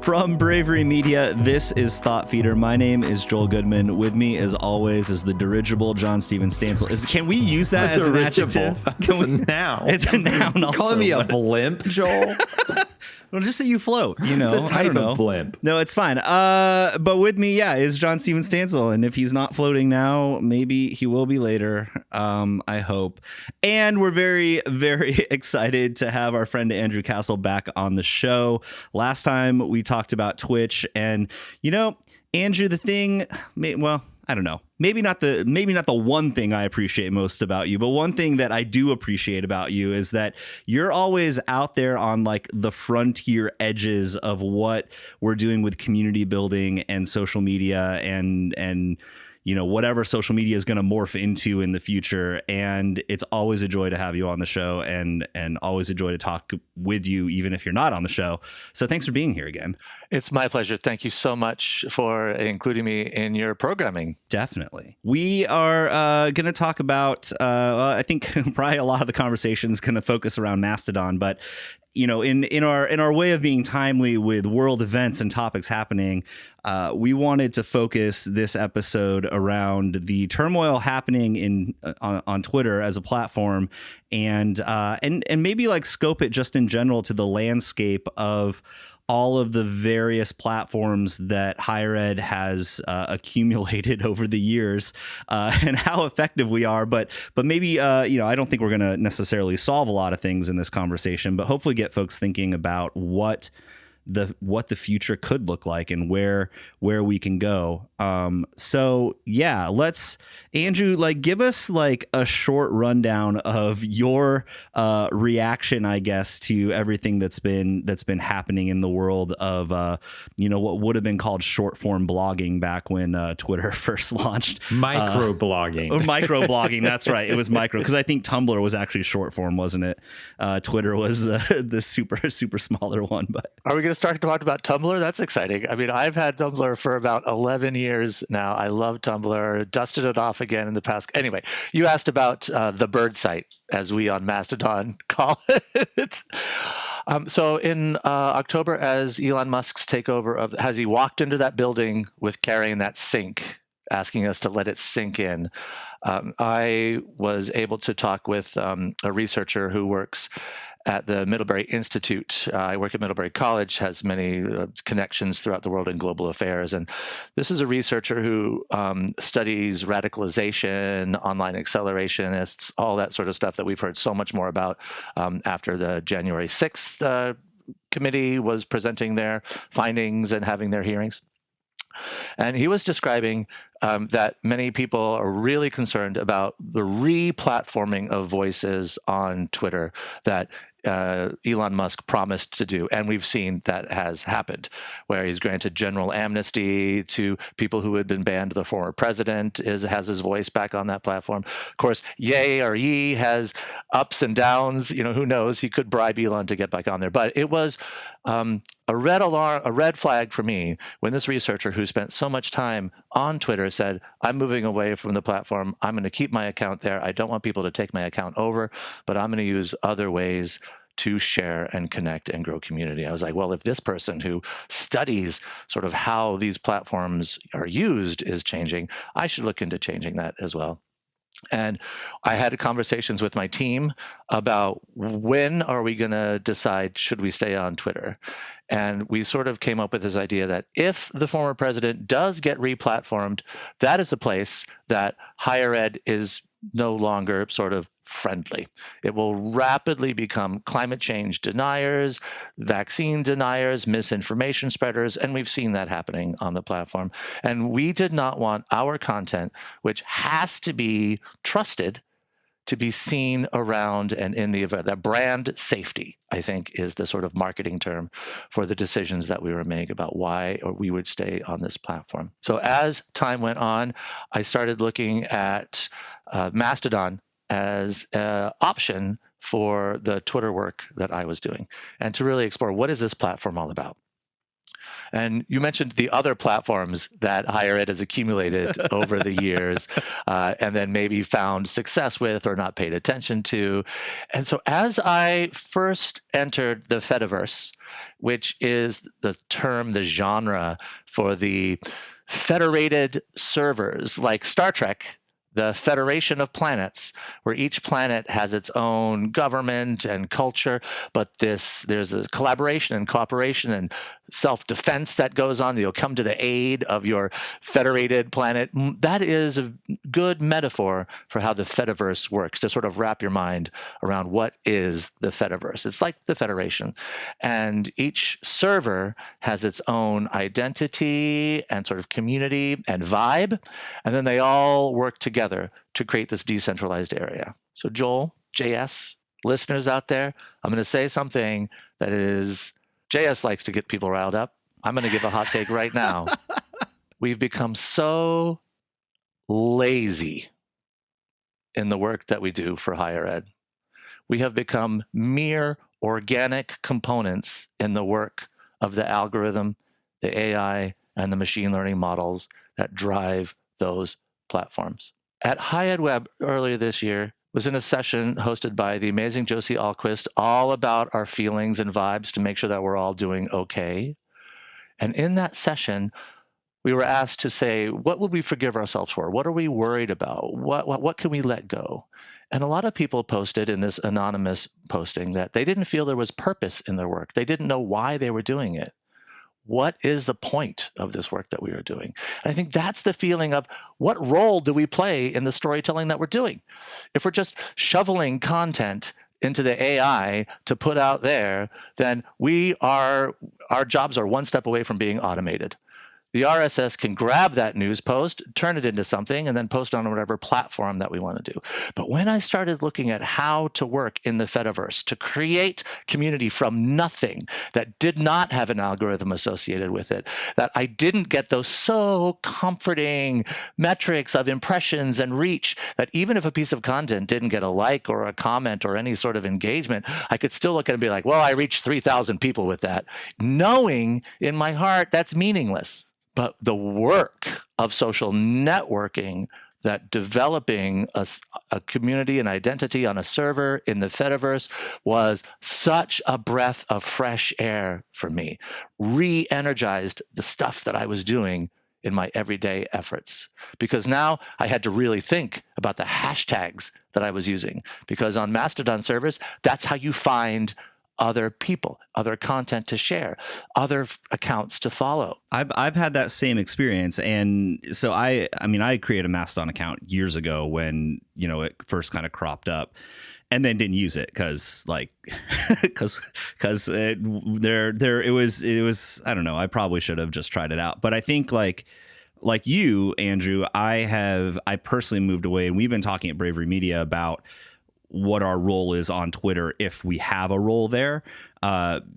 From Bravery Media, this is Thought Feeder. My name is Joel Goodman. With me, as always, is the dirigible John Steven Stansel. Can we use that as an adjective? It's a noun. It's a noun also. Calling me a blimp, Joel? Well, just that you float, you know. It's a type of blimp. No, it's fine. But with me, is John Steven Stansel. And if he's not floating now, maybe he will be later, I hope. And we're very, very excited to have our friend Andrew Cassel back on the show. Last time we talked about Twitch. And, you know, Andrew, the thing, well, I don't know. Maybe not the one thing I appreciate most about you, but one thing that I do appreciate about you is that you're always out there on like the frontier edges of what we're doing with community building and social media and you know, whatever social media is going to morph into in the future. And it's always a joy to have you on the show and always a joy to talk with you, even if you're not on the show. So thanks for being here again. It's my pleasure. Thank you so much for including me in your programming. Definitely. We are going to talk about, I think probably a lot of the conversation is going to focus around Mastodon, but you know, in our way of being timely with world events and topics happening, we wanted to focus this episode around the turmoil happening on Twitter as a platform, and maybe like scope it just in general to the landscape of all of the various platforms that higher ed has accumulated over the years, and how effective we are. But maybe, you know, I don't think we're going to necessarily solve a lot of things in this conversation, but hopefully get folks thinking about what the future could look like and where we can go. So yeah, Andrew, like, give us like a short rundown of your reaction, I guess, to everything that's been happening in the world of you know, what would have been called short form blogging back when Twitter first launched. Microblogging. Microblogging, that's right. It was micro, because I think Tumblr was actually short form, wasn't it? Twitter was the super smaller one. But are we going to start to talk about Tumblr? That's exciting. I mean, I've had Tumblr for about 11 years now. I love Tumblr. Dusted it off again in the past. Anyway, you asked about the bird site, as we on Mastodon call it. So in October, as Elon Musk's takeover has he walked into that building with carrying that sink, asking us to let it sink in. I was able to talk with a researcher who works at the Middlebury Institute. I work at Middlebury College, has many connections throughout the world in global affairs. And this is a researcher who studies radicalization, online accelerationists, all that sort of stuff that we've heard so much more about after the January 6th committee was presenting their findings and having their hearings. And he was describing that many people are really concerned about the re-platforming of voices on Twitter that Elon Musk promised to do. And we've seen that has happened, where he's granted general amnesty to people who had been banned. The former president has his voice back on that platform. Of course, Ye or Ye has ups and downs. You know, who knows? He could bribe Elon to get back on there. But it was a red flag for me when this researcher who spent so much time on Twitter said, I'm moving away from the platform. I'm going to keep my account there. I don't want people to take my account over, but I'm going to use other ways to share and connect and grow community. I was like, well, if this person who studies sort of how these platforms are used is changing, I should look into changing that as well. And I had conversations with my team about when are we going to decide, should we stay on Twitter? And we sort of came up with this idea that if the former president does get replatformed, that is a place that higher ed is no longer sort of friendly. It will rapidly become climate change deniers, vaccine deniers, misinformation spreaders, and we've seen that happening on the platform. And we did not want our content, which has to be trusted, to be seen around and in the event. That brand safety, I think, is the sort of marketing term for the decisions that we were making about why or we would stay on this platform. So as time went on, I started looking at Mastodon as an option for the Twitter work that I was doing, and to really explore, what is this platform all about? And you mentioned the other platforms that higher ed has accumulated over the years, and then maybe found success with or not paid attention to. And so as I first entered the Fediverse, which is the term, the genre for the federated servers like Star Trek, the Federation of Planets, where each planet has its own government and culture, but there's a collaboration and cooperation and self-defense that goes on. You'll come to the aid of your federated planet. That is a good metaphor for how the Fediverse works, to sort of wrap your mind around what is the Fediverse. It's like the Federation, and each server has its own identity and sort of community and vibe, and then they all work together to create this decentralized area. So Joel, JS, listeners out there, I'm going to say something that is, JS likes to get people riled up. I'm going to give a hot take right now. We've become so lazy in the work that we do for higher ed. We have become mere organic components in the work of the algorithm, the AI, and the machine learning models that drive those platforms. At High Ed Web earlier this year, was in a session hosted by the amazing Josie Alquist, all about our feelings and vibes to make sure that we're all doing okay. And in that session, we were asked to say, what would we forgive ourselves for? What are we worried about? What can we let go? And a lot of people posted in this anonymous posting that they didn't feel there was purpose in their work. They didn't know why they were doing it. What is the point of this work that we are doing? And I think that's the feeling of, what role do we play in the storytelling that we're doing? If we're just shoveling content into the AI to put out there, then our jobs are one step away from being automated. The RSS can grab that news post, turn it into something, and then post on whatever platform that we want to do. But when I started looking at how to work in the Fediverse to create community from nothing that did not have an algorithm associated with it, that I didn't get those so comforting metrics of impressions and reach, that even if a piece of content didn't get a like or a comment or any sort of engagement, I could still look at it and be like, well, I reached 3,000 people with that, knowing in my heart that's meaningless. But the work of social networking, that developing a community and identity on a server in the Fediverse, was such a breath of fresh air for me, re-energized the stuff that I was doing in my everyday efforts. Because now I had to really think about the hashtags that I was using. Because on Mastodon servers, that's how you find other people, other content to share, other accounts to follow. I've had that same experience, and so I created a Mastodon account years ago when it first kind of cropped up, and then didn't use it because it was I don't know, I probably should have just tried it out. But I think like you, Andrew, I personally moved away, and we've been talking at Bravery Media about what our role is on Twitter if we have a role there,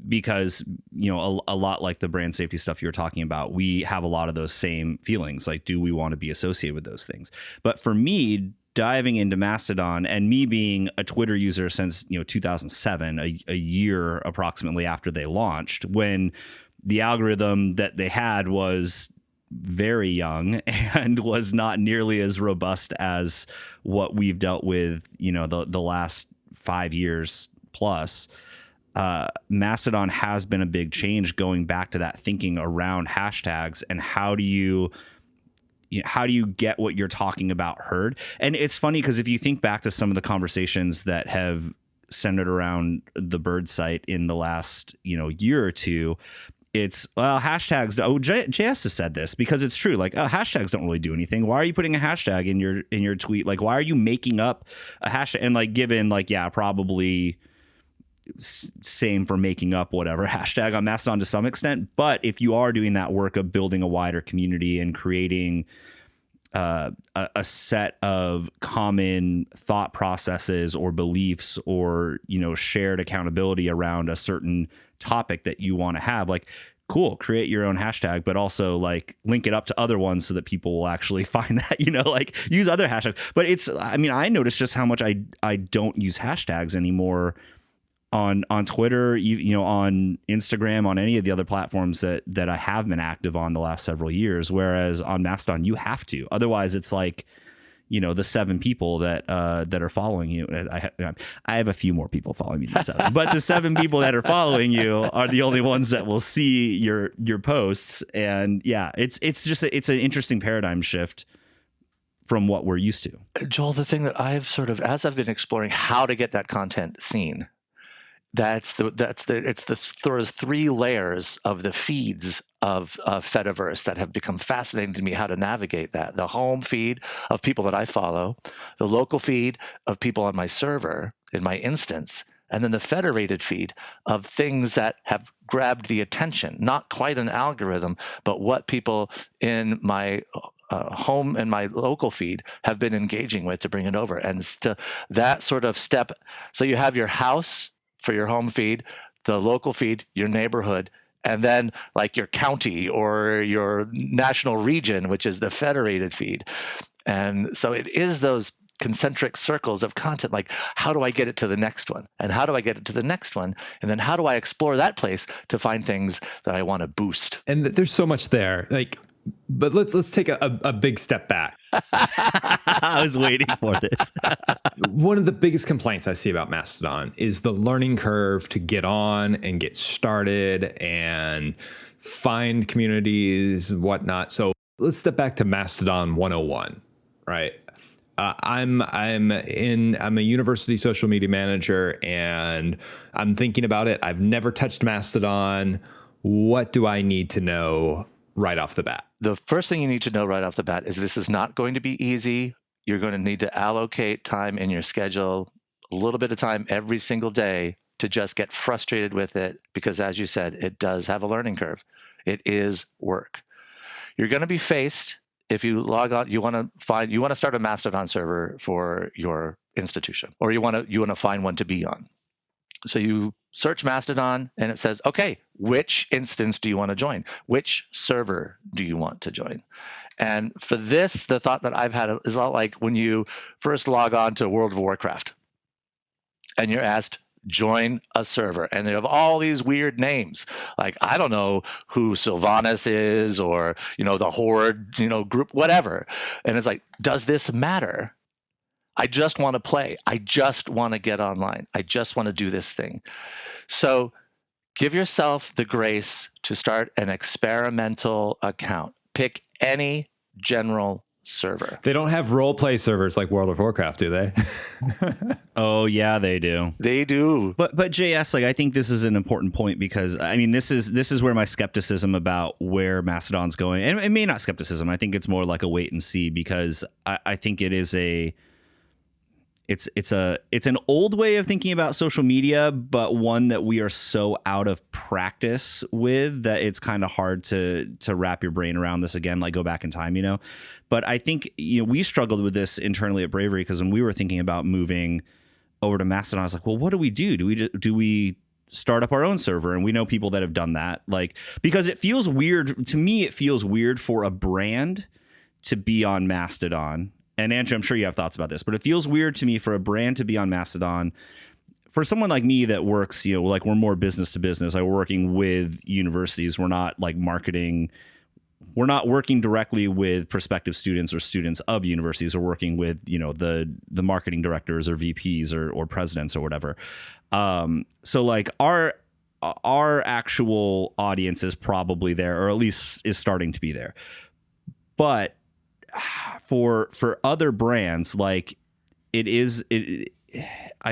because a lot like the brand safety stuff you were talking about, we have a lot of those same feelings, like, do we want to be associated with those things? But for me, diving into Mastodon, and me being a Twitter user since 2007, a year approximately after they launched, when the algorithm that they had was very young and was not nearly as robust as what we've dealt with, the last 5 years plus. Mastodon has been a big change, going back to that thinking around hashtags and how do you get what you're talking about heard. And it's funny because if you think back to some of the conversations that have centered around the bird site in the last year or two, it's, well, hashtags. JS has said this because it's true. Like, hashtags don't really do anything. Why are you putting a hashtag in your tweet? Like, why are you making up a hashtag? And like, given like, yeah, probably same for making up whatever hashtag on Mastodon to some extent. But if you are doing that work of building a wider community and creating a set of common thought processes or beliefs or shared accountability around a certain topic that you want to have, like, cool, create your own hashtag, but also like link it up to other ones so that people will actually find that, like use other hashtags. But I noticed just how much I don't use hashtags anymore on Twitter, on Instagram, on any of the other platforms that I have been active on the last several years. Whereas on Mastodon, you have to. Otherwise, it's like, the 7 people that are following you. I have a few more people following me than 7, but the 7 people that are following you are the only ones that will see your posts. And yeah, it's an interesting paradigm shift from what we're used to. Joel, the thing that as I've been exploring how to get that content seen, it's the 3 layers of the feeds of Fediverse that have become fascinating to me, how to navigate that. The home feed of people that I follow, the local feed of people on my server in my instance, and then the federated feed of things that have grabbed the attention, not quite an algorithm, but what people in my home and my local feed have been engaging with to bring it over. And that sort of step, so you have your house for your home feed, the local feed, your neighborhood, and then like your county or your national region, which is the federated feed. And so it is those concentric circles of content, like how do I get it to the next one? And how do I get it to the next one? And then how do I explore that place to find things that I want to boost? And there's so much there. But let's take a big step back. I was waiting for this. One of the biggest complaints I see about Mastodon is the learning curve to get on and get started and find communities and whatnot. So let's step back to Mastodon 101, right? I'm a university social media manager and I'm thinking about it. I've never touched Mastodon. What do I need to know right off the bat? The first thing you need to know right off the bat is this is not going to be easy. You're going to need to allocate time in your schedule, a little bit of time every single day to just get frustrated with it because, as you said, it does have a learning curve. It is work. You're going to be faced, if you log on, you want to start a Mastodon server for your institution, or you want to find one to be on. So you search Mastodon and it says, okay, which instance do you want to join? Which server do you want to join? And for this, the thought that I've had is a lot like when you first log on to World of Warcraft and you're asked, join a server. And they have all these weird names. Like, I don't know who Sylvanas is or, the Horde, group, whatever. And it's like, does this matter? I just want to play. I just want to get online. I just want to do this thing. So give yourself the grace to start an experimental account. Pick any general server. They don't have role play servers like World of Warcraft, do they? Oh yeah, they do. They do. But JS, I think this is an important point because this is where my skepticism about where Mastodon's going, and it may not skepticism. I think it's more like a wait and see because I think it is it's an old way of thinking about social media, but one that we are so out of practice with that it's kind of hard to wrap your brain around this again, like go back in time, But I think we struggled with this internally at Bravery because when we were thinking about moving over to Mastodon, I was like, well, what do we do? Do we start up our own server? And we know people that have done that, because it feels weird to me. It feels weird for a brand to be on Mastodon. And Andrew, I'm sure you have thoughts about this, but it feels weird to me for a brand to be on Mastodon. For someone like me that works, we're more business to business. We're working with universities. We're not marketing. We're not working directly with prospective students or students of universities. We're working with, the marketing directors or VPs or presidents or whatever. So our actual audience is probably there, or at least is starting to be there. But for other brands, I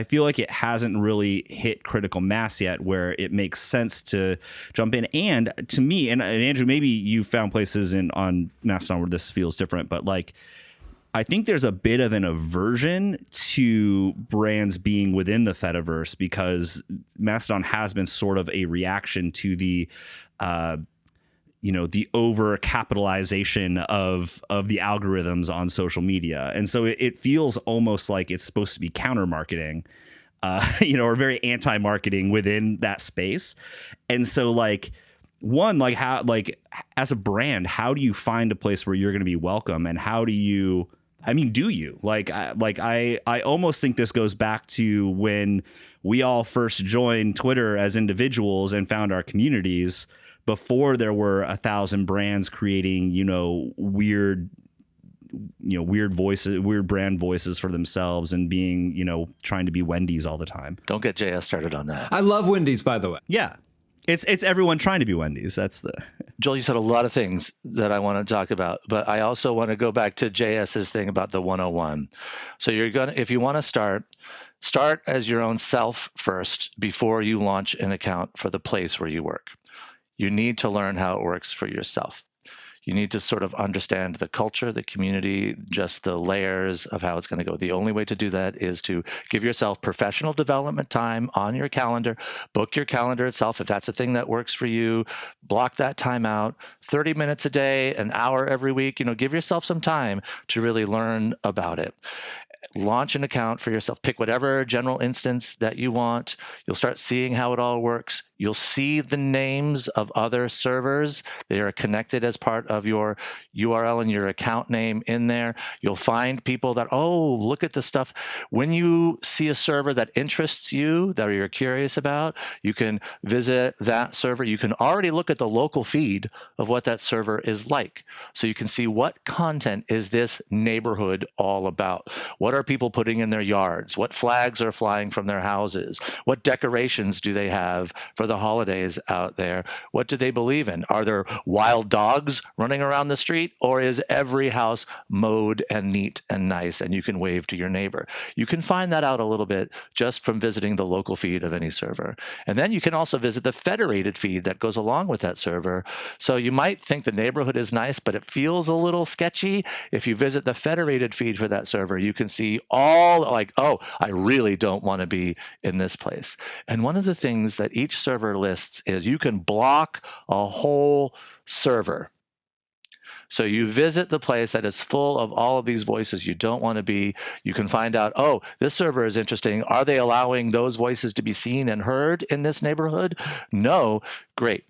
feel like it hasn't really hit critical mass yet where it makes sense to jump in. And to me, and Andrew, maybe you found places on Mastodon where this feels different, but I think there's a bit of an aversion to brands being within the Fediverse because Mastodon has been sort of a reaction to the the over capitalization of the algorithms on social media. And so it feels almost like it's supposed to be counter marketing, or very anti-marketing within that space. And so how, as a brand, how do you find a place where you're going to be welcome? And how do you, do you I almost think this goes back to when we all first joined Twitter as individuals and found our communities before there were 1,000 brands creating, weird voices, weird brand voices for themselves and being, trying to be Wendy's all the time. Don't get JS started on that. I love Wendy's, by the way. Yeah. It's everyone trying to be Wendy's. Joel, you said a lot of things that I want to talk about, but I also want to go back to JS's thing about the 101. So if you want to start as your own self first before you launch an account for the place where you work. You need to learn how it works for yourself. You need to sort of understand the culture, the community, just the layers of how it's going to go. The only way to do that is to give yourself professional development time on your calendar, book your calendar itself. If that's a thing that works for you, block that time out, 30 minutes a day, an hour every week, give yourself some time to really learn about it. Launch an account for yourself. Pick whatever general instance that you want. You'll start seeing how it all works. You'll see the names of other servers. They are connected as part of your URL and your account name in there. You'll find people that, look at the stuff. When you see a server that interests you, that you're curious about, you can visit that server. You can already look at the local feed of what that server is like. So you can see what content is this neighborhood all about. What are people putting in their yards? What flags are flying from their houses? What decorations do they have for the holidays out there? What do they believe in? Are there wild dogs running around the street, or is every house mowed and neat and nice and you can wave to your neighbor? You can find that out a little bit just from visiting the local feed of any server. And then you can also visit the federated feed that goes along with that server. So you might think the neighborhood is nice, but it feels a little sketchy. If you visit the federated feed for that server, you can see all I really don't want to be in this place. And one of the things that each server lists is you can block a whole server. So you visit the place that is full of all of these voices you don't want to be. You can find out, this server is interesting. Are they allowing those voices to be seen and heard in this neighborhood? No. Great.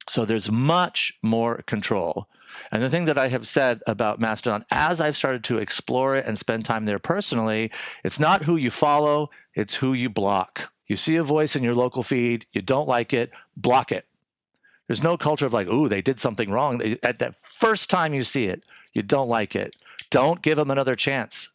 So there's much more control. And the thing that I have said about Mastodon, as I've started to explore it and spend time there personally, it's not who you follow, it's who you block. You see a voice in your local feed, you don't like it, block it. There's no culture of they did something wrong. At that first time you see it, you don't like it. Don't give them another chance.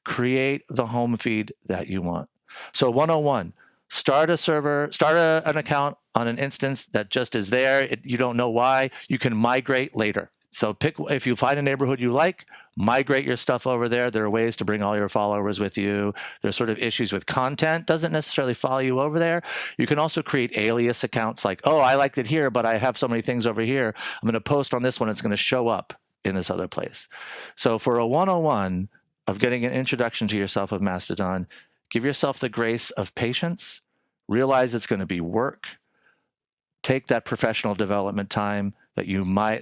Create the home feed that you want. So 101, start a server, an account on an instance that just is there. You don't know why. You can migrate later. So if you find a neighborhood you like, migrate your stuff over there. There are ways to bring all your followers with you. There's sort of issues with content. Doesn't necessarily follow you over there. You can also create alias accounts like, I liked it here, but I have so many things over here. I'm going to post on this one. It's going to show up in this other place. So for a 101 of getting an introduction to yourself of Mastodon, give yourself the grace of patience. Realize it's going to be work. Take that professional development time that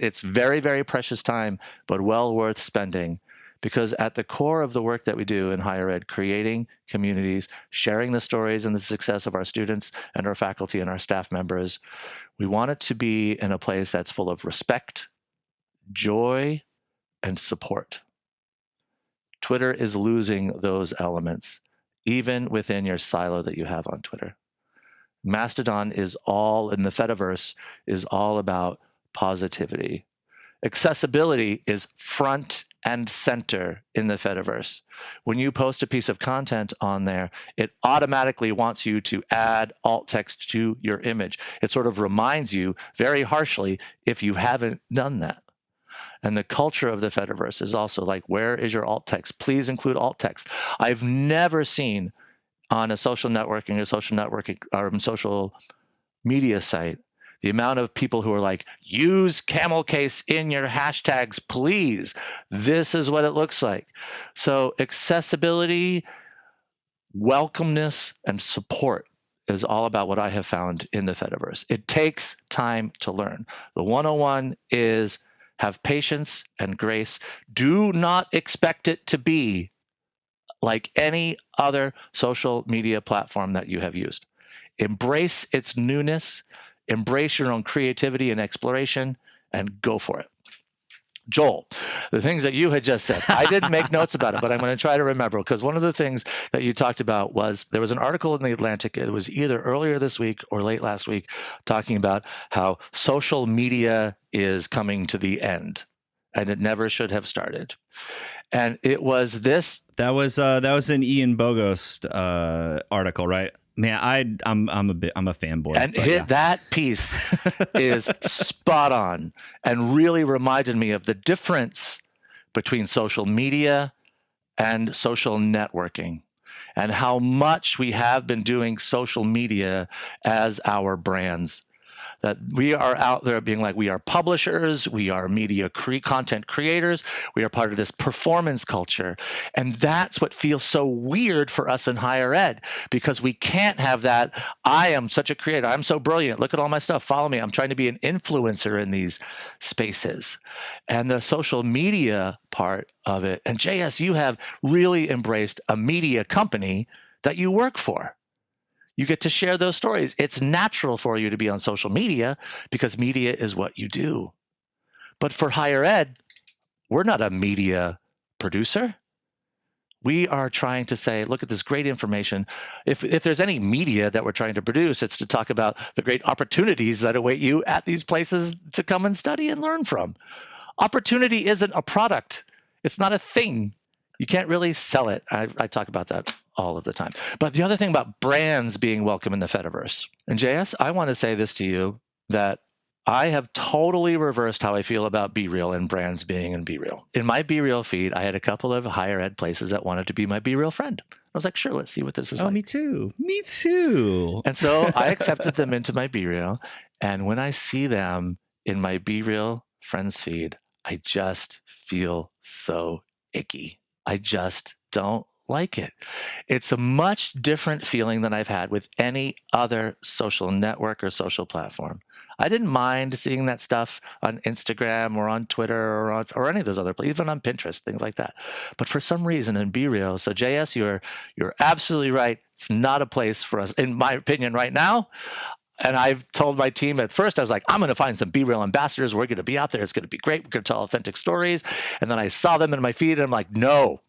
it's very, very precious time, but well worth spending, because at the core of the work that we do in higher ed, creating communities, sharing the stories and the success of our students and our faculty and our staff members, we want it to be in a place that's full of respect, joy, and support. Twitter is losing those elements, even within your silo that you have on Twitter. Mastodon in the Fediverse is all about positivity. Accessibility is front and center in the Fediverse. When you post a piece of content on there, it automatically wants you to add alt text to your image. It sort of reminds you very harshly if you haven't done that. And the culture of the Fediverse is also where is your alt text? Please include alt text. I've never seen on a social networking or social media site the amount of people who are use camel case in your hashtags, please. This is what it looks like. So accessibility, welcomeness, and support is all about what I have found in the Fediverse. It takes time to learn. The 101 is have patience and grace. Do not expect it to be like any other social media platform that you have used. Embrace its newness, embrace your own creativity and exploration, and go for it. Joel, the things that you had just said, I didn't make notes about it, but I'm going to try to remember, because one of the things that you talked about was there was an article in the Atlantic. It was either earlier this week or late last week, talking about how social media is coming to the end and it never should have started. And it was this. That was an Ian Bogost article, right? Man, I'm a fanboy. And that piece is spot on and really reminded me of the difference between social media and social networking, and how much we have been doing social media as our brands. That we are out there being like, we are publishers, we are media content creators, we are part of this performance culture. And that's what feels so weird for us in higher ed, because we can't have that. I am such a creator. I'm so brilliant. Look at all my stuff. Follow me. I'm trying to be an influencer in these spaces. And the social media part of it. And JS, you have really embraced a media company that you work for. You get to share those stories. It's natural for you to be on social media because media is what you do. But for higher ed, we're not a media producer. We are trying to say, look at this great information. If there's any media that we're trying to produce, it's to talk about the great opportunities that await you at these places to come and study and learn from. Opportunity isn't a product. It's not a thing. You can't really sell it. I talk about that all of the time. But the other thing about brands being welcome in the Fediverse, and JS, I want to say this to you, that I have totally reversed how I feel about Be Real and brands being in Be Real. In my Be Real feed, I had a couple of higher ed places that wanted to be my Be Real friend. I was like, sure, let's see what this is like. Me too. Me too. And so I accepted them into my Be Real. And when I see them in my Be Real friends feed, I just feel so icky. I just don't like it. It's a much different feeling than I've had with any other social network or social platform. I didn't mind seeing that stuff on Instagram or on Twitter or any of those other places, even on Pinterest, things like that. But for some reason in Be Real, so JS, you're absolutely right. It's not a place for us, in my opinion, right now. And I've told my team at first, I was like, I'm going to find some Be Real ambassadors. We're going to be out there. It's going to be great. We're going to tell authentic stories. And then I saw them in my feed and I'm like, no,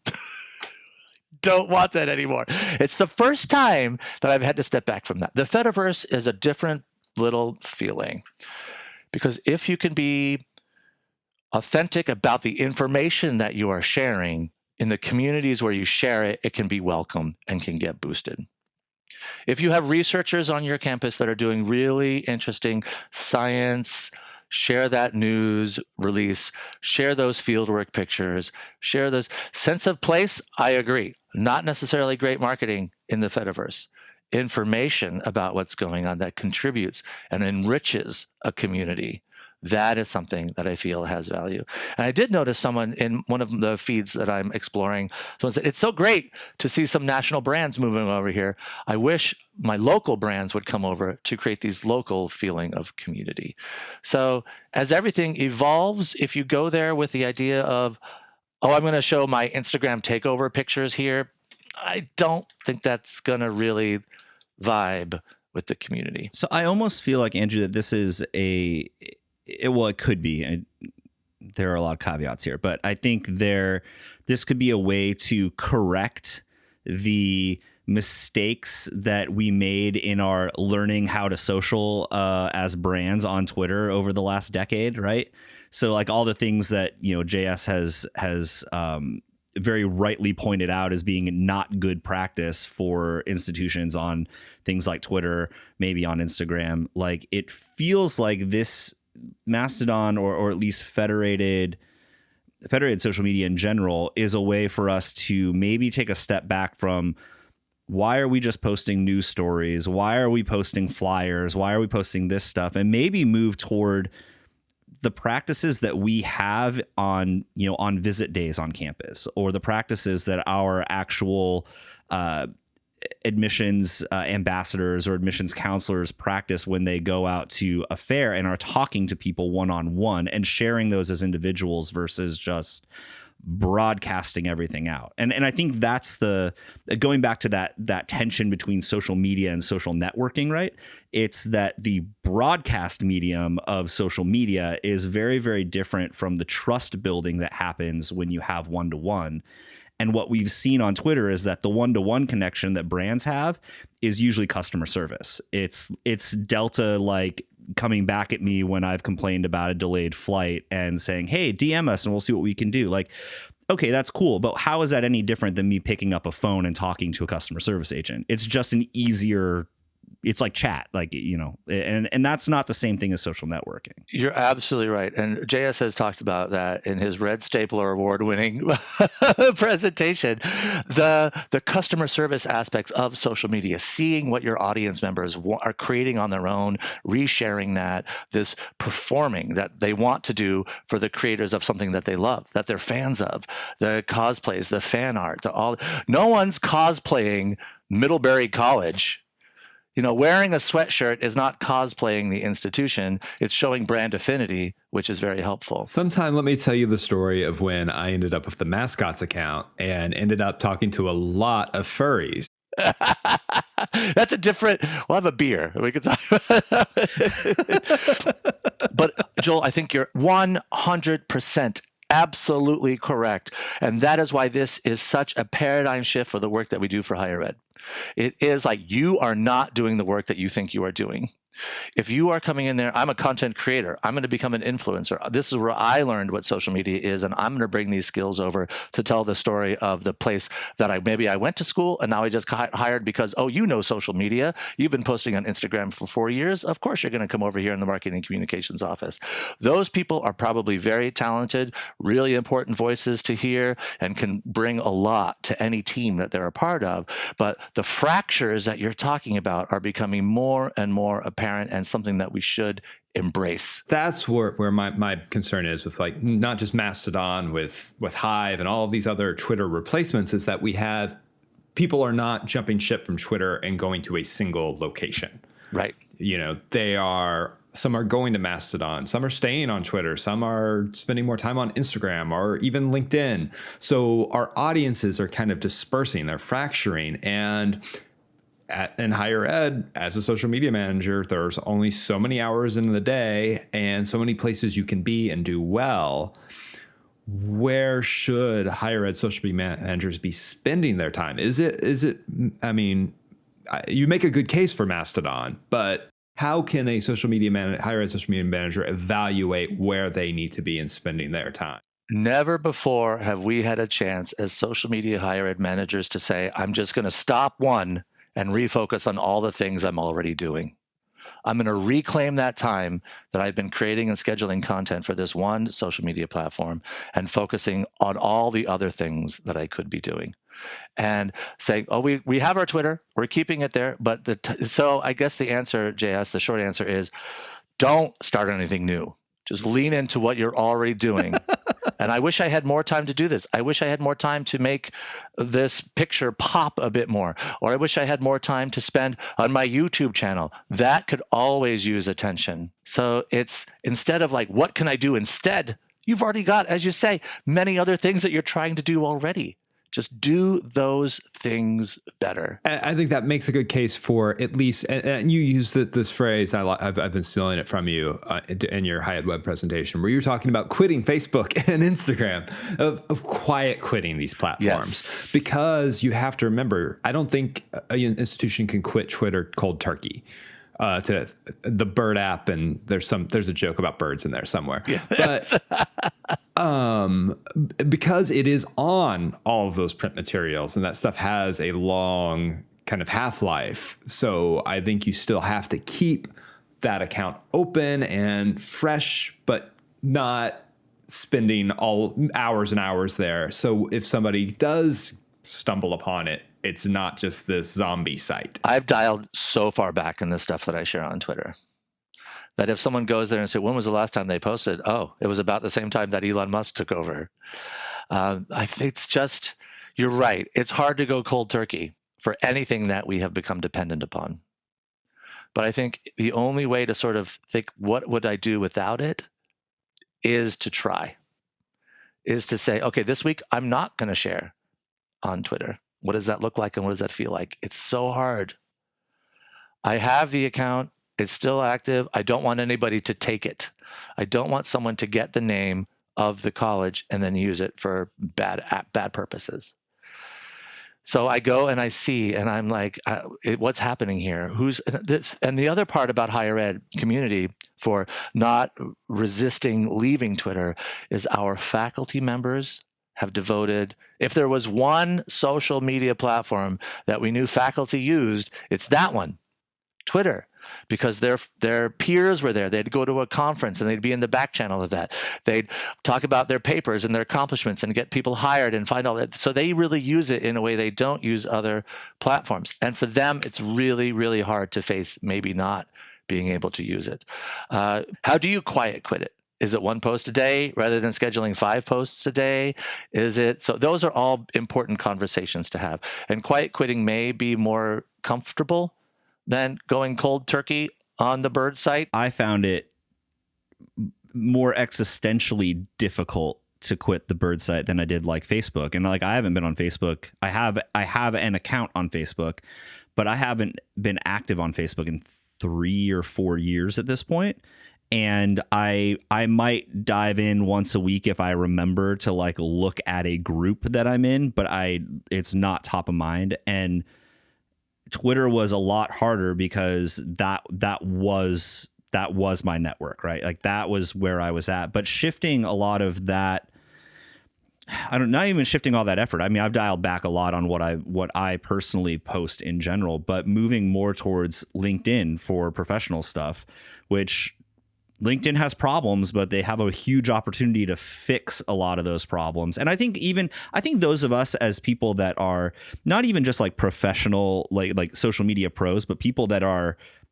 don't want that anymore. It's the first time that I've had to step back from that. The Fediverse is a different little feeling, because if you can be authentic about the information that you are sharing in the communities where you share it, it can be welcome and can get boosted. If you have researchers on your campus that are doing really interesting science, share that news release, share those fieldwork pictures, share those sense of place. I agree. Not necessarily great marketing in the Fediverse. Information about what's going on that contributes and enriches a community. That is something that I feel has value. And I did notice someone in one of the feeds that I'm exploring, someone said, it's so great to see some national brands moving over here. I wish my local brands would come over to create these local feeling of community. So as everything evolves, if you go there with the idea of, oh, I'm going to show my Instagram takeover pictures here, I don't think that's going to really vibe with the community. So I almost feel like, Andrew, that this is it could be. There are a lot of caveats here, but I think this could be a way to correct the mistakes that we made in our learning how to social as brands on Twitter over the last decade, right? So like all the things that, JS has very rightly pointed out as being not good practice for institutions on things like Twitter, maybe on Instagram. Like it feels like this Mastodon or at least federated social media in general is a way for us to maybe take a step back from, why are we just posting news stories? Why are we posting flyers? Why are we posting this stuff? And maybe move toward the practices that we have on visit days on campus, or the practices that our actual admissions ambassadors or admissions counselors practice when they go out to a fair and are talking to people one-on-one and sharing those as individuals versus just broadcasting everything out. And I think that's the going back to that tension between social media and social networking, right? It's that the broadcast medium of social media is very, very different from the trust building that happens when you have one-to-one. And what we've seen on Twitter is that the one-to-one connection that brands have is usually customer service. It's Delta like coming back at me when I've complained about a delayed flight and saying, hey, DM us and we'll see what we can do. Like, okay, that's cool. But how is that any different than me picking up a phone and talking to a customer service agent? It's just an easier, it's like chat, like, and that's not the same thing as social networking. You're absolutely right. And JS has talked about that in his Red Stapler Award-winning presentation. The customer service aspects of social media, seeing what your audience members are creating on their own, resharing that, this performing that they want to do for the creators of something that they love, that they're fans of, the cosplays, the fan art, no one's cosplaying Middlebury College. Wearing a sweatshirt is not cosplaying the institution. It's showing brand affinity, which is very helpful. Sometime let me tell you the story of when I ended up with the mascots account and ended up talking to a lot of furries. That's a different, we'll have a beer. We can talk about But Joel, I think you're 100% absolutely correct. And that is why this is such a paradigm shift for the work that we do for higher ed. It is like you are not doing the work that you think you are doing. If you are coming in there, I'm a content creator. I'm going to become an influencer. This is where I learned what social media is, and I'm going to bring these skills over to tell the story of the place that I went to school, and now I just got hired because, social media. You've been posting on Instagram for 4 years. Of course, you're going to come over here in the marketing and communications office. Those people are probably very talented, really important voices to hear, and can bring a lot to any team that they're a part of. But the fractures that you're talking about are becoming more and more apparent, and something that we should embrace. That's where my concern is with, like, not just Mastodon, with Hive and all of these other Twitter replacements, is that people are not jumping ship from Twitter and going to a single location. Right. Some are going to Mastodon, some are staying on Twitter, some are spending more time on Instagram or even LinkedIn. So our audiences are kind of dispersing, they're fracturing. And in higher ed, as a social media manager, there's only so many hours in the day and so many places you can be and do well. Where should higher ed social media managers be spending their time? I mean, you make a good case for Mastodon, but how can a higher ed social media manager evaluate where they need to be in spending their time? Never before have we had a chance as social media higher ed managers to say, I'm just going to stop one and refocus on all the things I'm already doing. I'm going to reclaim that time that I've been creating and scheduling content for this one social media platform and focusing on all the other things that I could be doing. And saying, we have our Twitter, we're keeping it there. But so I guess the answer, JS, the short answer is don't start anything new. Just lean into what you're already doing. And I wish I had more time to do this. I wish I had more time to make this picture pop a bit more. Or I wish I had more time to spend on my YouTube channel. That could always use attention. So it's instead of like, what can I do instead? You've already got, as you say, many other things that you're trying to do already. Just do those things better. I think that makes a good case for at least, and you used this phrase, I've been stealing it from you in your High Ed Web presentation, where you're talking about quitting Facebook and Instagram, of quiet quitting these platforms. Yes. Because you have to remember, I don't think an institution can quit Twitter cold turkey. To the bird app, and there's a joke about birds in there somewhere. Yeah. But because it is on all of those print materials, and that stuff has a long kind of half-life, so I think you still have to keep that account open and fresh, but not spending all hours and hours there. So if somebody does stumble upon it, it's not just this zombie site. I've dialed so far back in the stuff that I share on Twitter that if someone goes there and says, when was the last time they posted? Oh, it was about the same time that Elon Musk took over. I think it's just, you're right. It's hard to go cold turkey for anything that we have become dependent upon. But I think the only way to sort of think, what would I do without it, is to try. is to say, okay, this week I'm not going to share on Twitter. What does that look like and what does that feel like? It's so hard. I have the account. It's still active. I don't want anybody to take it. I don't want someone to get the name of the college and then use it for bad purposes. So I go and I see, and I'm like, what's happening here? Who's this? And the other part about higher ed community for not resisting leaving Twitter is our faculty members have devoted, if there was one social media platform that we knew faculty used, it's that one, Twitter, because their peers were there. They'd go to a conference and they'd be in the back channel of that. They'd talk about their papers and their accomplishments and get people hired and find all that. So they really use it in a way they don't use other platforms. And for them, it's really, really hard to face maybe not being able to use it. How do you quiet quit it? Is it one post a day rather than scheduling 5 posts a day? Is it? So those are all important conversations to have. And quiet quitting may be more comfortable than going cold turkey on the bird site. I found it more existentially difficult to quit the bird site than I did like Facebook. And like, I haven't been on Facebook. I have an account on Facebook, but I haven't been active on Facebook in 3 or 4 years at this point. And I might dive in once a week if I remember to like look at a group that I'm in, but it's not top of mind. And Twitter was a lot harder because that was my network, right? Like that was where I was at. But shifting a lot of that, not even shifting all that effort. I mean, I've dialed back a lot on what I personally post in general, but moving more towards LinkedIn for professional stuff, which LinkedIn has problems, but they have a huge opportunity to fix a lot of those problems. And I think those of us as people that are not even just like professional, like social media pros, but people that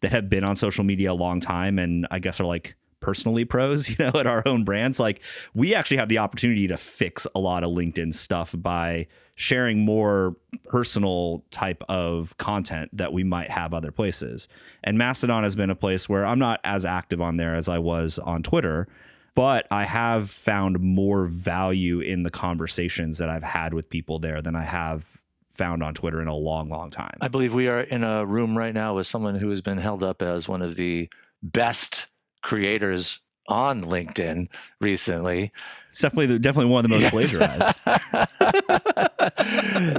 have been on social media a long time and I guess are like personally pros, at our own brands, like we actually have the opportunity to fix a lot of LinkedIn stuff by sharing more personal type of content that we might have other places. And Mastodon has been a place where I'm not as active on there as I was on Twitter, but I have found more value in the conversations that I've had with people there than I have found on Twitter in a long, long time. I believe we are in a room right now with someone who has been held up as one of the best creators on LinkedIn recently. It's definitely one of the most plagiarized.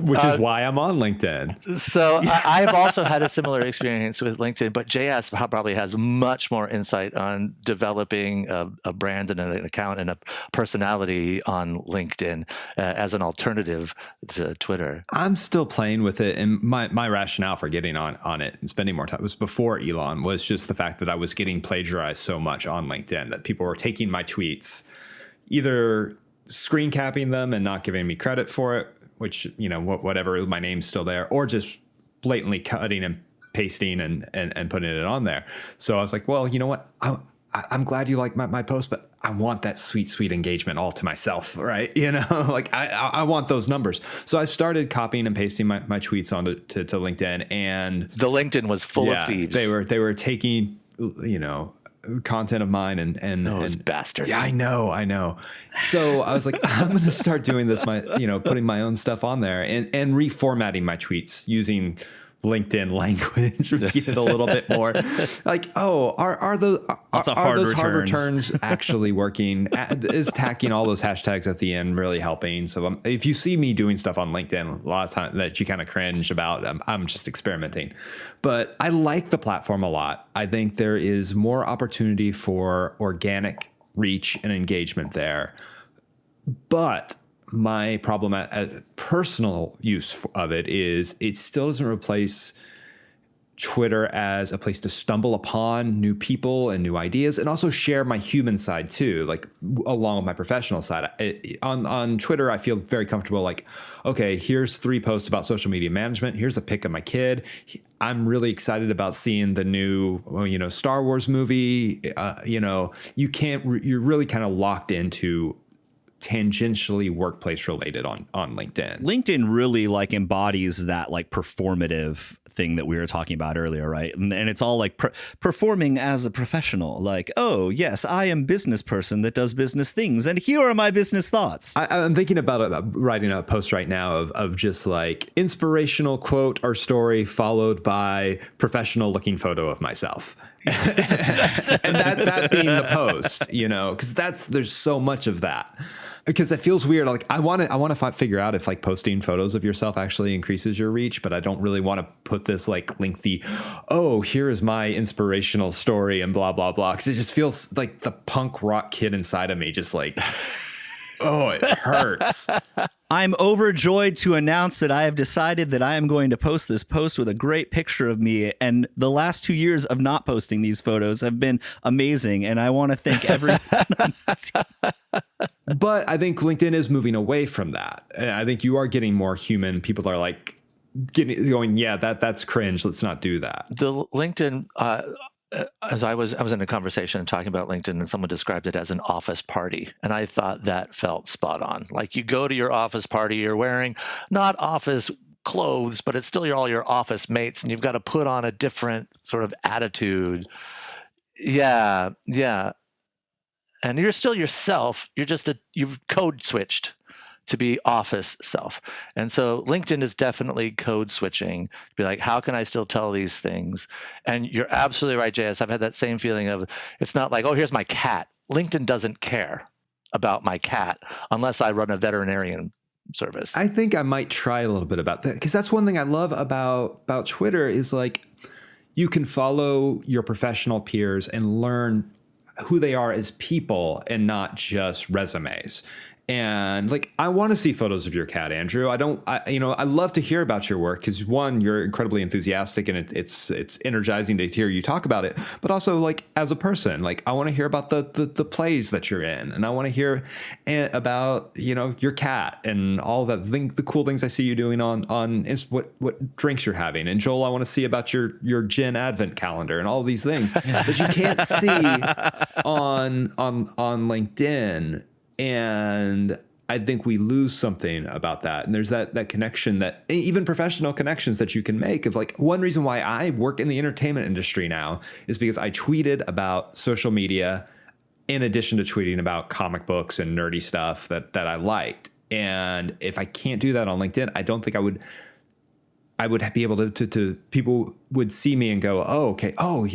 Which is why I'm on LinkedIn. So I've also had a similar experience with LinkedIn, but JS probably has much more insight on developing a brand and an account and a personality on LinkedIn as an alternative to Twitter. I'm still playing with it, and my rationale for getting on it and spending more time was before Elon was just the fact that I was getting plagiarized so much on LinkedIn that people were taking my tweets, either screen capping them and not giving me credit for it, which, whatever, my name's still there, or just blatantly cutting and pasting and putting it on there. So I was like, well, you know what? I'm glad you like my post, but I want that sweet engagement all to myself, right? Like I want those numbers. So I started copying and pasting my tweets onto to LinkedIn, and the LinkedIn was full of thieves. They were taking, content of mine and those bastards. Yeah, I know. So I was like, I'm going to start doing this, putting my own stuff on there and reformatting my tweets using LinkedIn language, get it a little bit more like, are those hard returns actually working? Is tacking all those hashtags at the end really helping? So if you see me doing stuff on LinkedIn, a lot of times that you kind of cringe about, I'm just experimenting. But I like the platform a lot. I think there is more opportunity for organic reach and engagement there. But my problem at personal use of it is it still doesn't replace Twitter as a place to stumble upon new people and new ideas, and also share my human side too, like along with my professional side. On Twitter, I feel very comfortable. Like, okay, here's 3 posts about social media management. Here's a pic of my kid. I'm really excited about seeing the new, Star Wars movie. You're really kind of locked into tangentially workplace related on LinkedIn. LinkedIn really like embodies that like performative thing that we were talking about earlier, right? And it's all like performing as a professional, like, oh yes, I am business person that does business things, and here are my business thoughts. I'm thinking about writing a post right now of just like inspirational quote or story followed by professional looking photo of myself. And that being the post, because there's so much of that. Because it feels weird. Like I want to figure out if like posting photos of yourself actually increases your reach, but I don't really want to put this like lengthy, oh, here is my inspirational story and blah, blah, blah. Because it just feels like the punk rock kid inside of me just like, oh, it hurts. I'm overjoyed to announce that I have decided that I am going to post this post with a great picture of me. And the last 2 years of not posting these photos have been amazing. And I want to thank everyone. But I think LinkedIn is moving away from that. And I think you are getting more human. People are like going, yeah, that's cringe. Let's not do that. The LinkedIn, as I was in a conversation talking about LinkedIn, and someone described it as an office party, and I thought that felt spot on. Like you go to your office party, you're wearing not office clothes, but it's still all your office mates, and you've got to put on a different sort of attitude. Yeah. And you're still yourself. You've code switched to be office self. And so LinkedIn is definitely code switching to be like, how can I still tell these things? And you're absolutely right, JS. I've had that same feeling of, it's not like, oh, here's my cat. LinkedIn doesn't care about my cat unless I run a veterinarian service. I think I might try a little bit about that, because that's one thing I love about Twitter is like you can follow your professional peers and learn who they are as people and not just resumes. And like, I want to see photos of your cat, Andrew. I love to hear about your work because one, you're incredibly enthusiastic and it's energizing to hear you talk about it. But also, like as a person, like I want to hear about the plays that you're in, and I want to hear about your cat and all that the cool things I see you doing on what drinks you're having. And Joel, I want to see about your gin advent calendar and all these things that you can't see on LinkedIn. And I think we lose something about that. And there's that connection, that even professional connections that you can make of like, one reason why I work in the entertainment industry now is because I tweeted about social media in addition to tweeting about comic books and nerdy stuff that I liked. And if I can't do that on LinkedIn, I don't think I would be able to people would see me and go, oh, okay. Oh,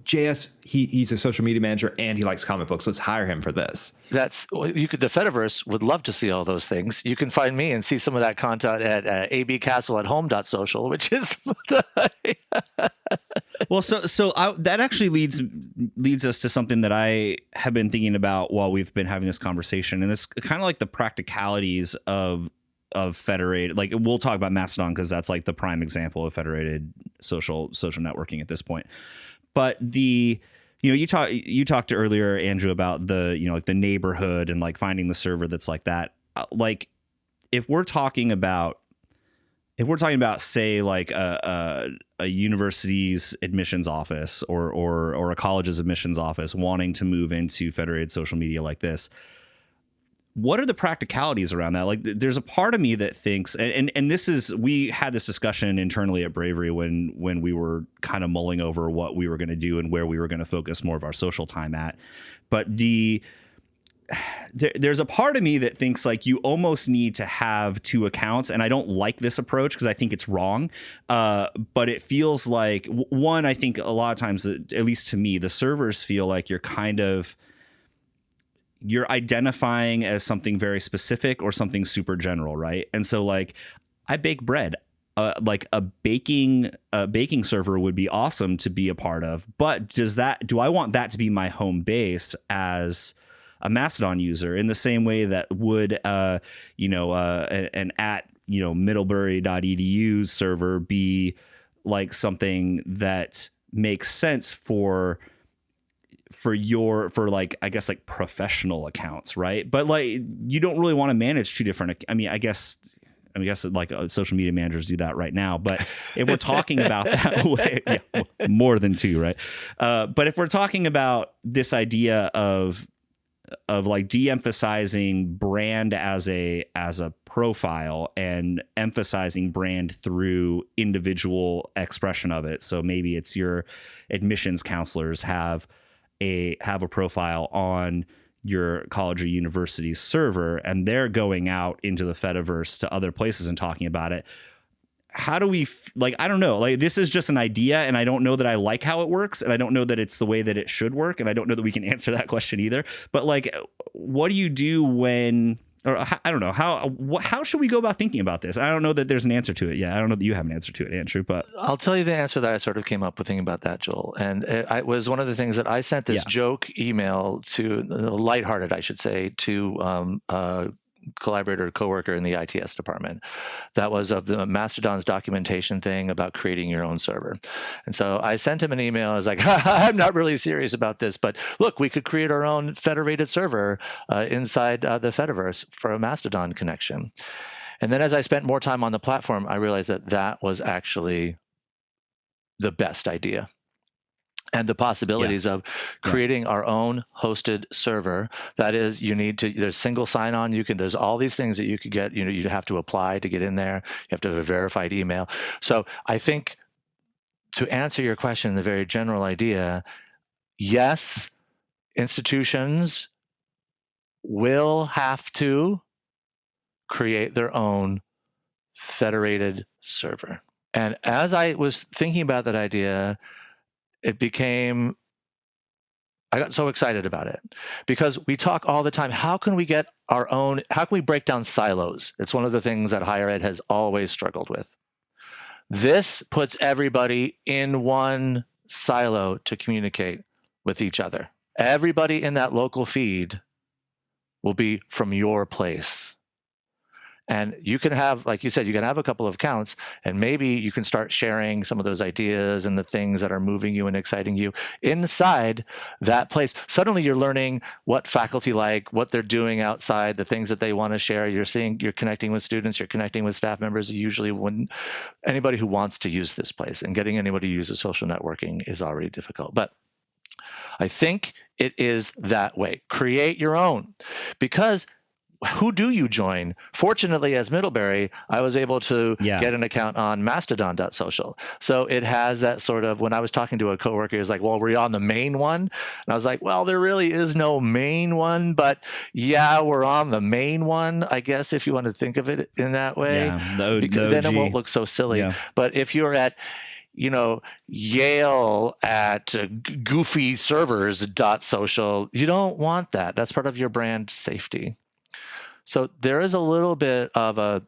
JS, he's a social media manager and he likes comic books. Let's hire him for this. The Fediverse would love to see all those things. You can find me and see some of that content at abcastle@home.social, which is well, that actually leads us to something that I have been thinking about while we've been having this conversation, and it's kind of like the practicalities of federated. Like we'll talk about Mastodon because that's like the prime example of federated social networking at this point. But you talked earlier, Andrew, about like the neighborhood and like finding the server that's like that. Like if we're talking about say like a university's admissions office or a college's admissions office wanting to move into federated social media like this, what are the practicalities around that? Like, there's a part of me that thinks, and this is, we had this discussion internally at Bravery when we were kind of mulling over what we were going to do and where we were going to focus more of our social time at. But there's a part of me that thinks like you almost need to have two accounts, and I don't like this approach because I think it's wrong. But it feels like, one, I think a lot of times, at least to me, the servers feel like you're identifying as something very specific or something super general, right? And so like I bake bread, like a baking server would be awesome to be a part of, but do I want that to be my home base as a Mastodon user in the same way that would an at middlebury.edu server be like something that makes sense for like, I guess, like professional accounts, right? But like you don't really want to manage two different, I guess like social media managers do that right now. But if we're talking about that way, more than two, right? But if we're talking about this idea of like de-emphasizing brand as a profile and emphasizing brand through individual expression of it. So maybe it's your admissions counselors have a profile on your college or university's server, and they're going out into the Fediverse to other places and talking about it. How do we I don't know, like, this is just an idea, and I don't know that I like how it works, and I don't know that it's the way that it should work, and I don't know that we can answer that question either. But like, what do you do when, or I don't know, how should we go about thinking about this? I don't know that there's an answer to it yet. I don't know that you have an answer to it, Andrew, but I'll tell you the answer that I sort of came up with thinking about that, Joel. And it was one of the things that I sent this joke email to, lighthearted, I should say, to collaborator, coworker in the ITS department. That was of the Mastodon's documentation thing about creating your own server. And so I sent him an email. I was like, I'm not really serious about this, but look, we could create our own federated server inside the Fediverse for a Mastodon connection. And then as I spent more time on the platform, I realized that that was actually the best idea. And the possibilities of creating our own hosted server. That is, there's single sign-on. There's all these things that you could get. You have to apply to get in there. You have to have a verified email. So I think, to answer your question, the very general idea, yes, institutions will have to create their own federated server. And as I was thinking about that idea, I got so excited about it, because we talk all the time, how can we break down silos? It's one of the things that higher ed has always struggled with. This puts everybody in one silo to communicate with each other. Everybody in that local feed will be from your place. And you can have, like you said, you can have a couple of accounts, and maybe you can start sharing some of those ideas and the things that are moving you and exciting you inside that place. Suddenly you're learning what faculty like, what they're doing outside, the things that they want to share. You're connecting with students, you're connecting with staff members. Usually when anybody who wants to use this place, and getting anybody to use the social networking is already difficult. But I think it is that way. Create your own, because who do you join? Fortunately, as Middlebury, I was able to get an account on Mastodon.social. So it has that sort of, when I was talking to a coworker, he was like, well, we're on the main one. And I was like, well, there really is no main one, but yeah, we're on the main one, I guess, if you want to think of it in that way. Yeah, because then it won't look so silly. Yeah. But if you're at Yale at goofyservers.social, you don't want that. That's part of your brand safety. So there is a little bit of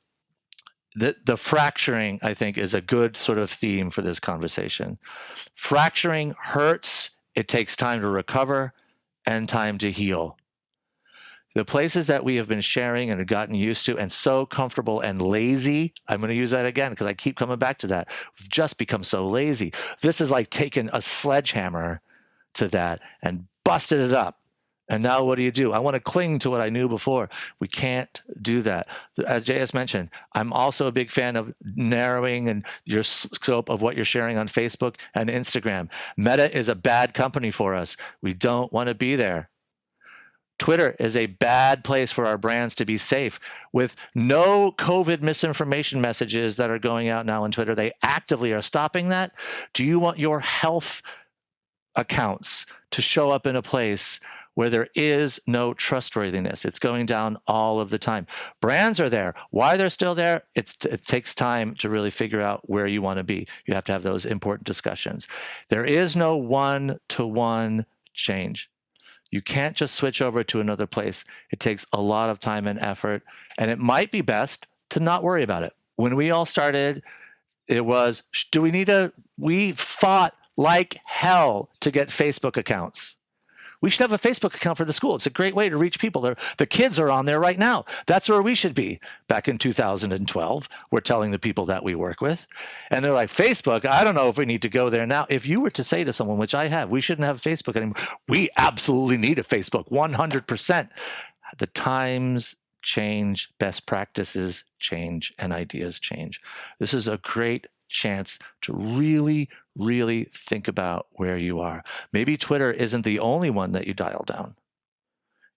the fracturing, I think, is a good sort of theme for this conversation. Fracturing hurts. It takes time to recover and time to heal. The places that we have been sharing and have gotten used to and so comfortable and lazy, I'm going to use that again because I keep coming back to that. We've just become so lazy. This is like taking a sledgehammer to that and busted it up. And now what do? I want to cling to what I knew before. We can't do that. As JS mentioned, I'm also a big fan of narrowing and your scope of what you're sharing on Facebook and Instagram. Meta is a bad company for us. We don't want to be there. Twitter is a bad place for our brands to be safe. With no COVID misinformation messages that are going out now on Twitter, they actively are stopping that. Do you want your health accounts to show up in a place where there is no trustworthiness? It's going down all of the time. Brands are there. Why they're still there? It takes time to really figure out where you want to be. You have to have those important discussions. There is no one-to-one change. You can't just switch over to another place. It takes a lot of time and effort, and it might be best to not worry about it. When we all started, it was, we fought like hell to get Facebook accounts. We should have a Facebook account for the school. It's a great way to reach people. The kids are on there right now. That's where we should be. Back in 2012, we're telling the people that we work with. And they're like, Facebook, I don't know if we need to go there now. If you were to say to someone, which I have, we shouldn't have Facebook anymore. We absolutely need a Facebook, 100%. The times change, best practices change, and ideas change. This is a great chance to really, really think about where you are. Maybe Twitter isn't the only one that you dial down.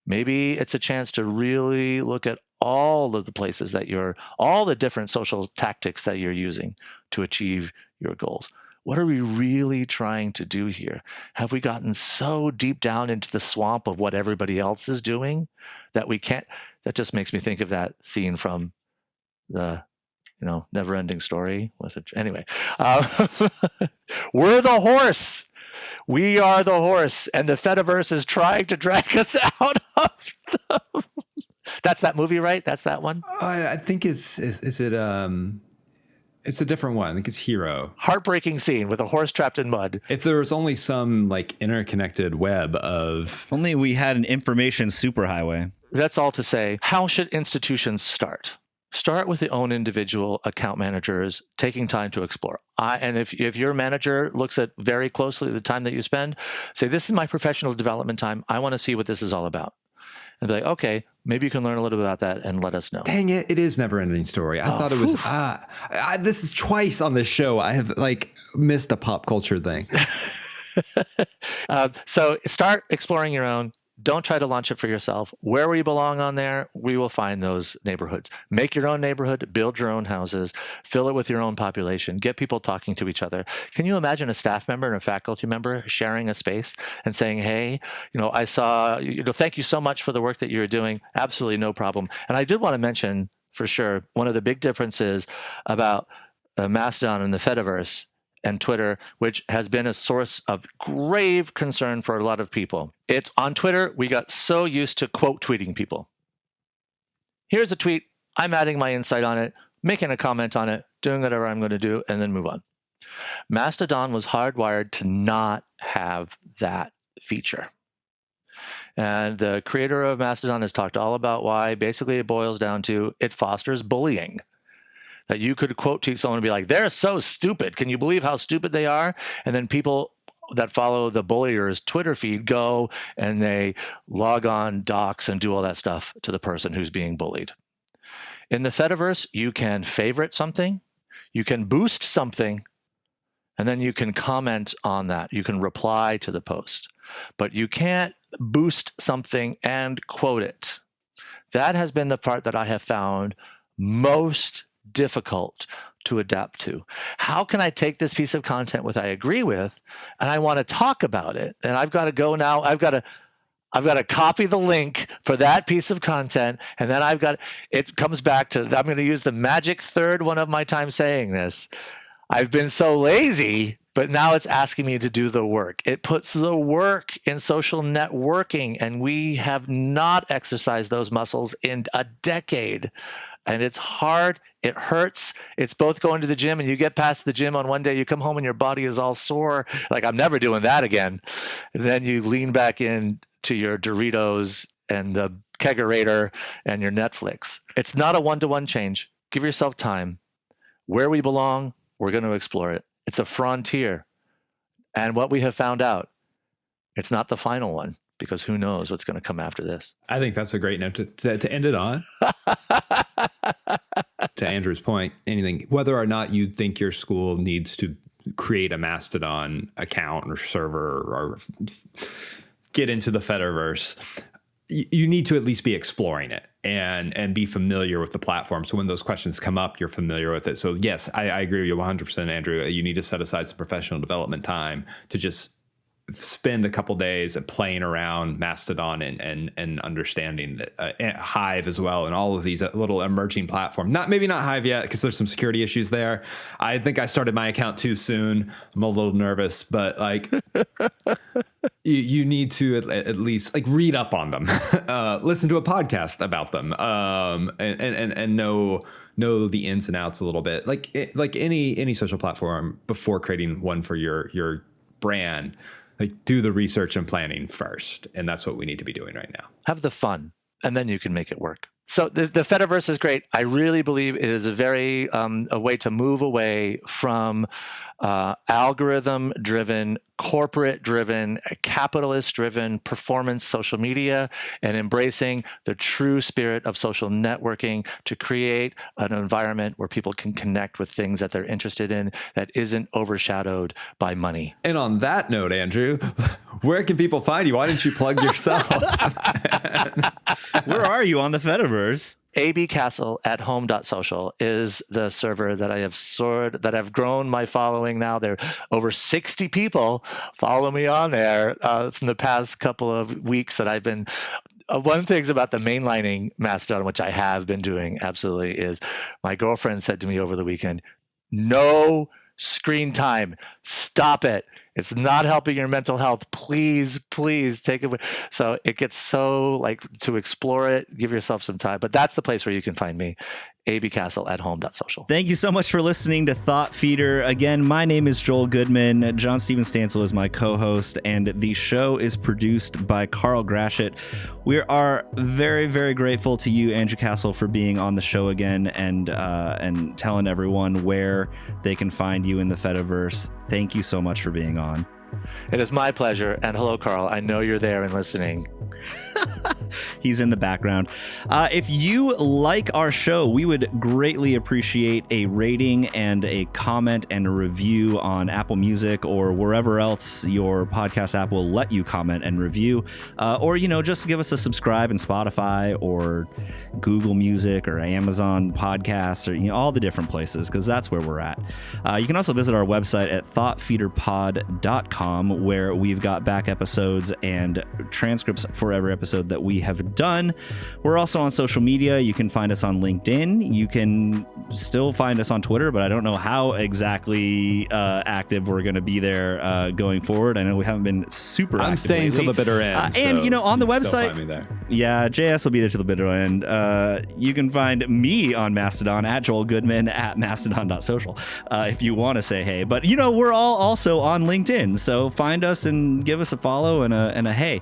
Maybe it's a chance to really look at all of the places that all the different social tactics that you're using to achieve your goals. What are we really trying to do here? Have we gotten so deep down into the swamp of what everybody else is doing that we can't? That just makes me think of that scene from the Never Ending Story. Anyway, we're the horse. We are the horse, and the Fediverse is trying to drag us out of the... That's that movie, right? That's that one? I think it's a different one. I think it's Hero. Heartbreaking scene with a horse trapped in mud. If there was only some like interconnected web of... If only we had an information superhighway. That's all to say, how should institutions start? Start with the own individual account managers taking time to explore. And if your manager looks at very closely the time that you spend, say, this is my professional development time. I want to see what this is all about. And be like, okay, maybe you can learn a little bit about that and let us know. Dang it, it is Never Ending Story. I thought it was, this is twice on this show. I have missed a pop culture thing. So start exploring your own. Don't try to launch it for yourself. Where we belong on there, we will find those neighborhoods. Make your own neighborhood, build your own houses, fill it with your own population, get people talking to each other. Can you imagine a staff member and a faculty member sharing a space and saying, hey, I saw, thank you so much for the work that you're doing. Absolutely no problem. And I did want to mention for sure, one of the big differences about Mastodon and the Fediverse and Twitter, which has been a source of grave concern for a lot of people. It's on Twitter, we got so used to quote tweeting people. Here's a tweet, I'm adding my insight on it, making a comment on it, doing whatever I'm going to do, and then move on. Mastodon was hardwired to not have that feature. And the creator of Mastodon has talked all about why. Basically, it boils down to it fosters bullying. That you could quote tweet someone and be like, they're so stupid. Can you believe how stupid they are? And then people that follow the bullier's Twitter feed go and they log on, docs, and do all that stuff to the person who's being bullied. In the Fediverse, you can favorite something, you can boost something, and then you can comment on that. You can reply to the post. But you can't boost something and quote it. That has been the part that I have found most difficult to adapt to. How can I take this piece of content which I agree with, and I want to talk about it, and I've got to go now, I've got to copy the link for that piece of content, and then it comes back to, I'm going to use the magic third one of my time saying this. I've been so lazy, but now it's asking me to do the work. It puts the work in social networking, and we have not exercised those muscles in a decade. And it's hard, it hurts. It's both going to the gym and you get past the gym on one day, you come home and your body is all sore. Like, I'm never doing that again. And then you lean back in to your Doritos and the kegerator and your Netflix. It's not a one-to-one change. Give yourself time. Where we belong, we're going to explore it. It's a frontier. And what we have found out, it's not the final one, because who knows what's going to come after this. I think that's a great note to end it on. To Andrew's point, anything, whether or not you think your school needs to create a Mastodon account or server or get into the Fediverse, you need to at least be exploring it and be familiar with the platform. So when those questions come up, you're familiar with it. So yes, I agree with you 100%, Andrew. You need to set aside some professional development time to just spend a couple days playing around Mastodon and understanding that Hive as well, and all of these little emerging platforms. Maybe not Hive yet, because there's some security issues there. I think I started my account too soon. I'm a little nervous, but you need to at least read up on them, listen to a podcast about them, and know the ins and outs a little bit. Like any social platform, before creating one for your brand. Do the research and planning first. And that's what we need to be doing right now. Have the fun, and then you can make it work. So the Fediverse is great. I really believe it is a way to move away from algorithm-driven, corporate-driven, capitalist-driven performance social media, and embracing the true spirit of social networking to create an environment where people can connect with things that they're interested in that isn't overshadowed by money. And on that note, Andrew, Where can people find you? Why didn't you plug yourself? Where are you on the Fediverse? abcassel@home.social is the server that I have that I've grown my following now. There are over 60 people follow me on there from the past couple of weeks that I've been. One of the things about the mainlining Mastodon, which I have been doing absolutely, is my girlfriend said to me over the weekend, no screen time. Stop it. It's not helping your mental health. Please, please take it. So it gets so like to explore it, give yourself some time. But that's the place where you can find me, abcassel@home.social. Thank you so much for listening to Thought Feeder. Again, my name is Joel Goodman. John Steven Stansel is my co-host, and the show is produced by Carl Grashit. We are very, very grateful to you, Andrew Cassel, for being on the show again and telling everyone where they can find you in the Fediverse. Thank you so much for being on. It is my pleasure. And hello, Carl. I know you're there and listening. He's in the background. If you like our show, we would greatly appreciate a rating and a comment and a review on Apple Music or wherever else your podcast app will let you comment and review. Or, just give us a subscribe in Spotify or Google Music or Amazon Podcasts or, all the different places, because that's where we're at. You can also visit our website at thoughtfeederpod.com, where we've got back episodes and transcripts for every episode that we have done. We're also on social media. You can find us on LinkedIn. You can still find us on Twitter, but I don't know how exactly active we're going to be there going forward. I know we haven't been super active. I'm staying till the bitter end. And, on the website, still find me there. Yeah, JS will be there till the bitter end. You can find me on Mastodon at Joel Goodman at mastodon.social if you want to say hey. But, we're all also on LinkedIn. So find us and give us a follow and a hey.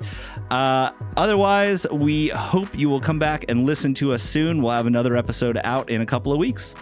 Otherwise, we hope you will come back and listen to us soon. We'll have another episode out in a couple of weeks.